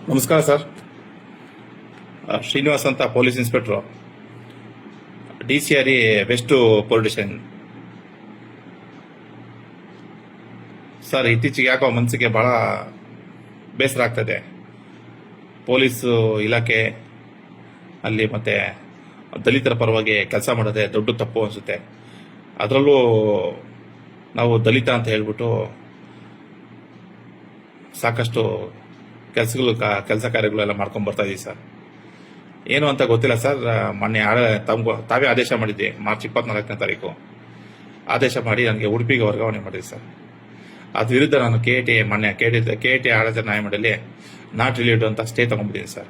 ನಮಸ್ಕಾರ ಸರ್. ಶ್ರೀನಿವಾಸ್ ಅಂತ police inspector, DCRE west police station. Sir, ಇತ್ತೀಚೆಗೆ ಯಾಕೋ ಮನಸ್ಸಿಗೆ ಬಹಳ ಬೇಸರ ಆಗ್ತದೆ. ಪೊಲೀಸ್ ಇಲಾಖೆ ಅಲ್ಲಿ ಮತ್ತೆ ದಲಿತರ ಪರವಾಗಿ ಕೆಲಸ ಮಾಡೋದೇ ದೊಡ್ಡ ತಪ್ಪು ಅನಿಸುತ್ತೆ. ಅದರಲ್ಲೂ ನಾವು ದಲಿತ ಅಂತ ಹೇಳ್ಬಿಟ್ಟು ಸಾಕಷ್ಟು ಕೆಲಸ ಕಾರ್ಯಗಳೆಲ್ಲ ಮಾಡ್ಕೊಂಡು ಬರ್ತಾ ಇದೀವಿ ಸರ್. ಏನು ಅಂತ ಗೊತ್ತಿಲ್ಲ ಸರ್. ಮೊನ್ನೆ ತಾವೇ ಆದೇಶ ಮಾಡಿದ್ದೆ, ಮಾರ್ಚ್ 24ನೇ ತಾರೀಕು ಆದೇಶ ಮಾಡಿ ನನಗೆ ಉಡುಪಿಗೆ ವರ್ಗಾವಣೆ ಮಾಡಿದ್ವಿ ಸರ್. ಅದ್ರ ವಿರುದ್ಧ ನಾನು ಮೊನ್ನೆ KIT ಆಡಳಿತ ನ್ಯಾಯಮಂಡಳಿ ನಾಟ್ ರಿಲೀವ್ಡ್ ಅಂತ ಸ್ಟೇ ತಗೊಂಡ್ಬಿಟ್ಟಿದ್ದೀನಿ ಸರ್.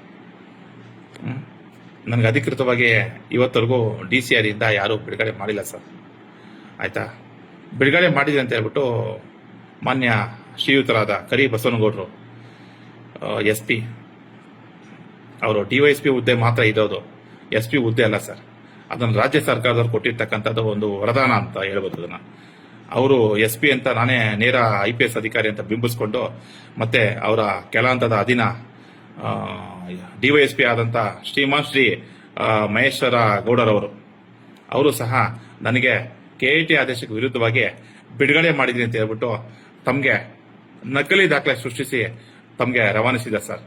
ನನಗೆ ಅಧಿಕೃತವಾಗಿ ಇವತ್ತರೆಗೂ DCRE ಇಂದ ಯಾರೂ ಬಿಡುಗಡೆ ಮಾಡಿಲ್ಲ ಸರ್. ಆಯ್ತಾ, ಬಿಡುಗಡೆ ಮಾಡಿದೆ ಅಂತ ಹೇಳ್ಬಿಟ್ಟು ಮಾನ್ಯ ಶ್ರೀಯುತರಾದ ಕರಿ ಬಸವನಗೌಡರು SP ಅವರು DYSP ಹುದ್ದೆ ಮಾತ್ರ ಇರೋದು, SP ಹುದ್ದೆ ಅಲ್ಲ ಸರ್. ಅದನ್ನು ರಾಜ್ಯ ಸರ್ಕಾರದವ್ರು ಕೊಟ್ಟಿರ್ತಕ್ಕಂಥದ್ದು ಒಂದು ವರದಾನ ಅಂತ ಹೇಳ್ಬೋದು. ಅದನ್ನ ಅವರು SP ಅಂತ ನಾನೇ ನೇರ IPS ಅಧಿಕಾರಿ ಅಂತ ಬಿಂಬಿಸ್ಕೊಂಡು ಮತ್ತೆ ಅವರ ಕೆಳ ಹಂತದ ಅಧೀನ DYSP ಆದಂತ ಶ್ರೀಮಾನ್ ಶ್ರೀ ಮಹೇಶ್ವರ ಗೌಡರವರು ಅವರು ಸಹ ನನಗೆ KIT ಆದೇಶಕ್ಕೆ ವಿರುದ್ಧವಾಗಿ ಬಿಡುಗಡೆ ಮಾಡಿದ್ದೀನಿ ಅಂತ ಹೇಳ್ಬಿಟ್ಟು ತಮಗೆ ನಕಲಿ ದಾಖಲೆ ಸೃಷ್ಟಿಸಿ ತಮಗೆ ರವಾನಿಸಿದೆ ಸರ್.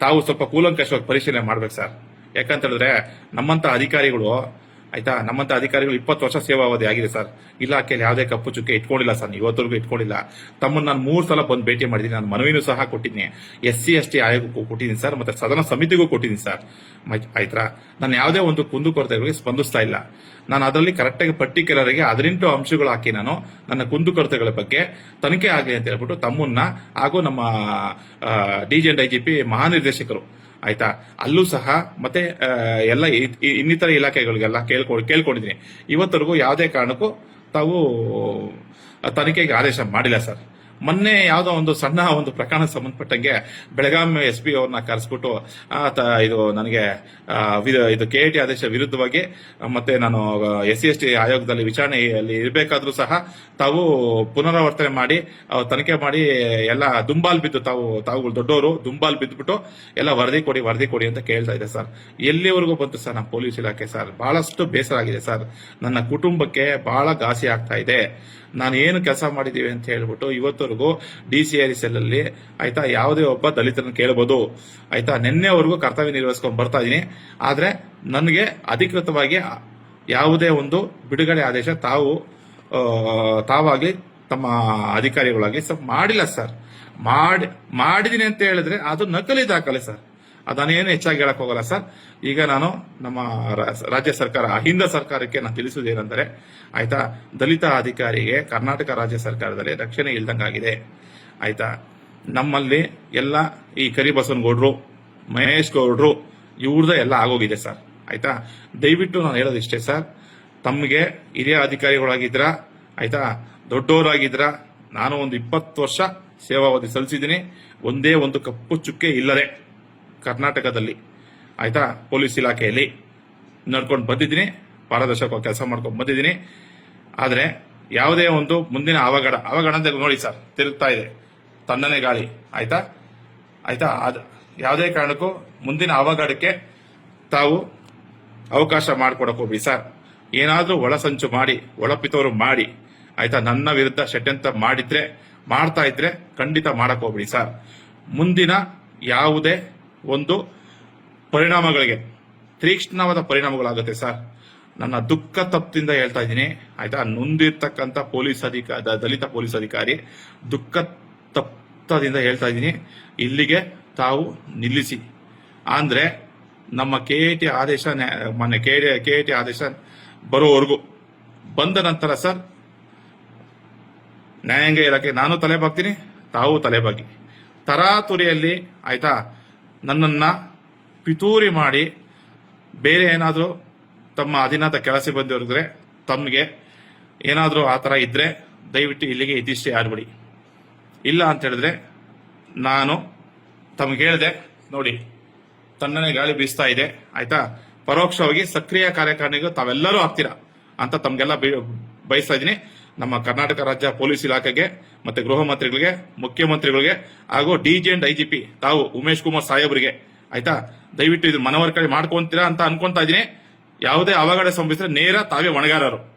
ತಾವು ಸ್ವಲ್ಪ ಕೂಲಂಕಷವಾಗಿ ಪರಿಶೀಲನೆ ಮಾಡ್ಬೇಕು ಸರ್. ಯಾಕಂತ ಹೇಳಿದ್ರೆ ನಮ್ಮಂತ ಅಧಿಕಾರಿಗಳು 20 ವರ್ಷ ಸೇವಾವಧಿ ಆಗಿದೆ ಸರ್. ಇಲಾಖೆಯಲ್ಲಿ ಯಾವುದೇ ಕಪ್ಪು ಚುಕ್ಕೆ ಇಟ್ಕೊಂಡಿಲ್ಲ ಸರ್, ಇವತ್ತರೆಗೂ ಇಟ್ಕೊಂಡಿಲ್ಲ. ತಮ್ಮನ್ನು ನಾನು 3 ಸಲ ಬಂದು ಭೇಟಿ ಮಾಡಿದ್ದೀನಿ. ನಾನು ಮನವಿನೂ ಸಹ ಕೊಟ್ಟಿದ್ದೀನಿ, SC/ST ಆಯೋಗಕ್ಕೂ ಕೊಟ್ಟಿದ್ದೀನಿ ಸರ್, ಮತ್ತೆ ಸದನ ಸಮಿತಿಗೂ ಕೊಟ್ಟಿದ್ದೀನಿ ಸರ್. ಆಯ್ತಾ, ನಾನು ಯಾವುದೇ ಒಂದು ಕುಂದುಕೊರತೆಗಳಿಗೆ ಸ್ಪಂದಿಸ್ತಾ ಇಲ್ಲ. ನಾನು ಅದರಲ್ಲಿ ಕರೆಕ್ಟಾಗಿ ಪರ್ಟಿಕ್ಯುಲರ್ ಆಗಿ 18 ಅಂಶಗಳು ಹಾಕಿ ನಾನು ನನ್ನ ಕುಂದುಕೊರತೆಗಳ ಬಗ್ಗೆ ತನಿಖೆ ಆಗಲಿ ಅಂತ ಹೇಳ್ಬಿಟ್ಟು ತಮ್ಮನ್ನ ಹಾಗೂ ನಮ್ಮ DGP ಮಹಾನಿರ್ದೇಶಕರು ಆಯ್ತಾ ಅಲ್ಲೂ ಸಹ ಮತ್ತೆ ಎಲ್ಲ ಇನ್ನಿತರ ಇಲಾಖೆಗಳಿಗೆಲ್ಲ ಕೇಳ್ಕೊಂಡಿದ್ದೀನಿ. ಇವತ್ತರೆಗೂ ಯಾವುದೇ ಕಾರಣಕ್ಕೂ ತಾವು ತನಿಖೆಗೆ ಆದೇಶ ಮಾಡಿಲ್ಲ ಸರ್. ಮೊನ್ನೆ ಯಾವುದೋ ಒಂದು ಸಣ್ಣ ಒಂದು ಪ್ರಕರಣ ಸಂಬಂಧಪಟ್ಟಂಗೆ ಬೆಳಗಾಂ SP ಅವ್ರನ್ನ ಕರೆಸ್ಬಿಟ್ಟು ಇದು ನನಗೆ ಇದು KIT ಆದೇಶ ವಿರುದ್ಧವಾಗಿ ಮತ್ತೆ ನಾನು SC/ST ಆಯೋಗದಲ್ಲಿ ವಿಚಾರಣೆಯಲ್ಲಿ ಇರಬೇಕಾದ್ರೂ ಸಹ ತಾವು ಪುನರಾವರ್ತನೆ ಮಾಡಿ ತನಿಖೆ ಮಾಡಿ ಎಲ್ಲ ದುಂಬಾಲ್ ಬಿದ್ದು ತಾವುಗಳು ದೊಡ್ಡವರು ದುಂಬಾಲ್ ಬಿದ್ದುಬಿಟ್ಟು ಎಲ್ಲ ವರದಿ ಕೊಡಿ ಅಂತ ಕೇಳ್ತಾ ಇದೆ ಸರ್. ಎಲ್ಲಿವರೆಗೂ ಬಂತು ಸರ್ ನಮ್ಮ ಪೊಲೀಸ್ ಇಲಾಖೆ ಸರ್? ಬಹಳಷ್ಟು ಬೇಸರ ಆಗಿದೆ ಸರ್. ನನ್ನ ಕುಟುಂಬಕ್ಕೆ ಬಹಳ ಘಾಸಿ ಆಗ್ತಾ ಇದೆ. ನಾನು ಏನು ಕೆಲಸ ಮಾಡಿದೀವಿ ಅಂತ ಹೇಳ್ಬಿಟ್ಟು ಇವತ್ತವರೆಗೂ DCRE ಸೆಲ್ಲಲ್ಲಿ ಆಯ್ತಾ ಯಾವುದೇ ಒಬ್ಬ ದಲಿತರನ್ನ ಕೇಳಬಹುದು ಆಯ್ತಾ. ನಿನ್ನೆವರೆಗೂ ಕರ್ತವ್ಯ ನಿರ್ವಹಿಸ್ಕೊಂಡು ಬರ್ತಾ ಇದೀನಿ. ಆದ್ರೆ ನನಗೆ ಅಧಿಕೃತವಾಗಿ ಯಾವುದೇ ಒಂದು ಬಿಡುಗಡೆ ಆದೇಶ ತಾವಾಗ್ಲಿ ತಮ್ಮ ಅಧಿಕಾರಿಗಳಾಗ್ಲಿ ಮಾಡಿಲ್ಲ ಸರ್. ಮಾಡಿದೀನಿ ಅಂತ ಹೇಳಿದ್ರೆ ಅದು ನಕಲಿ ದಾಖಲೆ ಸರ್. ಅದನ್ನೇನು ಹೆಚ್ಚಾಗಿ ಹೇಳಕ್ ಹೋಗಲ್ಲ ಸರ್. ಈಗ ನಾನು ನಮ್ಮ ರಾಜ್ಯ ಸರ್ಕಾರ ಹಿಂದ ಸರ್ಕಾರಕ್ಕೆ ನಾನು ತಿಳಿಸುವುದೇನೆಂದರೆ ಆಯ್ತಾ, ದಲಿತ ಅಧಿಕಾರಿಗೆ ಕರ್ನಾಟಕ ರಾಜ್ಯ ಸರ್ಕಾರದಲ್ಲಿ ರಕ್ಷಣೆ ಇಲ್ದಂಗಾಗಿದೆ ಆಯ್ತಾ. ನಮ್ಮಲ್ಲಿ ಎಲ್ಲ ಈ ಕರಿಬಸವನಗೌಡರು ಮಹೇಶ್ ಗೌಡ್ರು ಇವ್ರದ್ದು ಎಲ್ಲ ಆಗೋಗಿದೆ ಸರ್ ಆಯ್ತಾ. ದಯವಿಟ್ಟು ನಾನು ಹೇಳೋದಿಷ್ಟೇ ಸರ್, ತಮಗೆ ಹಿರಿಯ ಅಧಿಕಾರಿಗಳಾಗಿದ್ರ ಆಯ್ತಾ, ದೊಡ್ಡವರಾಗಿದ್ರ, ನಾನು ಒಂದು 20 ವರ್ಷ ಸೇವಾವಧಿ ಸಲ್ಲಿಸಿದ್ದೀನಿ. ಒಂದೇ ಒಂದು ಕಪ್ಪು ಚುಕ್ಕೆ ಇಲ್ಲದೆ ಕರ್ನಾಟಕದಲ್ಲಿ ಆಯ್ತಾ ಪೊಲೀಸ್ ಇಲಾಖೆಯಲ್ಲಿ ನಡ್ಕೊಂಡು ಬಂದಿದ್ದೀನಿ, ಪಾರದರ್ಶಕವಾಗಿ ಕೆಲಸ ಮಾಡ್ಕೊಂಡು ಬಂದಿದ್ದೀನಿ. ಆದ್ರೆ ಯಾವುದೇ ಒಂದು ಮುಂದಿನ ಅವಘಡ ನೋಡಿ ಸರ್, ತಿರುಗ್ತಾ ಇದೆ ತಣ್ಣನೆ ಗಾಳಿ ಆಯ್ತಾ. ಯಾವುದೇ ಕಾರಣಕ್ಕೂ ಮುಂದಿನ ಅವಘಡಕ್ಕೆ ತಾವು ಅವಕಾಶ ಮಾಡಿಕೊಡಕ್ ಹೋಗ್ಬಿಡಿ ಸರ್. ಏನಾದ್ರೂ ಒಳಸಂಚು ಮಾಡಿ ಒಳಪಿತವರು ಮಾಡಿ ಆಯ್ತಾ ನನ್ನ ವಿರುದ್ಧ ಷಡ್ಯಂತ್ರ ಮಾಡ್ತಾ ಇದ್ರೆ ಖಂಡಿತ ಮಾಡಕ್ ಹೋಗ್ಬಿಡಿ ಸರ್. ಮುಂದಿನ ಯಾವುದೇ ಒಂದು ಪರಿಣಾಮಗಳಿಗೆ ತೀಕ್ಷ್ಣವಾದ ಪರಿಣಾಮಗಳಾಗುತ್ತೆ ಸರ್. ನನ್ನ ದುಃಖ ತಪ್ಪದಿಂದ ಹೇಳ್ತಾ ಇದ್ದೀನಿ ಆಯ್ತಾ. ನೊಂದಿರ್ತಕ್ಕಂಥ ದಲಿತ ಪೊಲೀಸ್ ಅಧಿಕಾರಿ ದುಃಖ ತಪ್ಪದಿಂದ ಹೇಳ್ತಾ ಇದ್ದೀನಿ, ಇಲ್ಲಿಗೆ ತಾವು ನಿಲ್ಲಿಸಿ. ಅಂದ್ರೆ ನಮ್ಮ KIT ಆದೇಶ ಮೊನ್ನೆ KIT ಆದೇಶ ಬರೋವರೆಗೂ ಬಂದ ನಂತರ ಸರ್ ನ್ಯಾಯಾಂಗ ಇಲಾಖೆ ನಾನು ತಲೆಬಾಗ್ತೀನಿ, ತಾವು ತಲೆಬಾಗಿ ತರಾತುರಿಯಲ್ಲಿ ಆಯ್ತಾ ನನ್ನನ್ನ ಪಿತೂರಿ ಮಾಡಿ ಬೇರೆ ಏನಾದರೂ ತಮ್ಮ ಅಧೀನದ ಕೆಲಸ ಬಂದಿದ್ರೆ ತಮಗೆ ಏನಾದರೂ ಆ ಥರ ಇದ್ರೆ ದಯವಿಟ್ಟು ಇಲ್ಲಿಗೆ ಇದಿಷ್ಟೇ ಆಡ್ಬಿಡಿ. ಇಲ್ಲ ಅಂತ ಹೇಳಿದ್ರೆ ನಾನು ತಮಗೆ ಹೇಳಿದೆ ನೋಡಿ, ತಣ್ಣನೆ ಗಾಳಿ ಬೀಸ್ತಾ ಇದೆ ಆಯ್ತಾ. ಪರೋಕ್ಷವಾಗಿ ಸಕ್ರಿಯ ಕಾರ್ಯಕಾರಿಣಿಗೂ ತಾವೆಲ್ಲರೂ ಆಗ್ತೀರಾ ಅಂತ ತಮ್ಗೆಲ್ಲ ಬಯಸ್ತಾ ಇದ್ದೀನಿ. ನಮ್ಮ ಕರ್ನಾಟಕ ರಾಜ್ಯ ಪೊಲೀಸ್ ಇಲಾಖೆಗೆ ಮತ್ತೆ ಗೃಹ ಮಂತ್ರಿಗಳಿಗೆ, ಮುಖ್ಯಮಂತ್ರಿಗಳಿಗೆ ಹಾಗೂ ಡಿಜಿ ಅಂಡ್ ಐಜಿಪಿ ತಾವು ಉಮೇಶ್ ಕುಮಾರ್ ಸಾಹೇಬರಿಗೆ ಆಯ್ತಾ, ದಯವಿಟ್ಟು ಇದು ಮನವರಿಕೆ ಮಾಡ್ಕೊಂತೀರಾ ಅಂತ ಅನ್ಕೊಂತಾ ಇದೀನಿ. ಯಾವುದೇ ಅವಘಡ ಸಂಭವಿಸಿದ್ರೆ ನೇರ ತಾವೇ ಹೊಣೆಗಾರರು.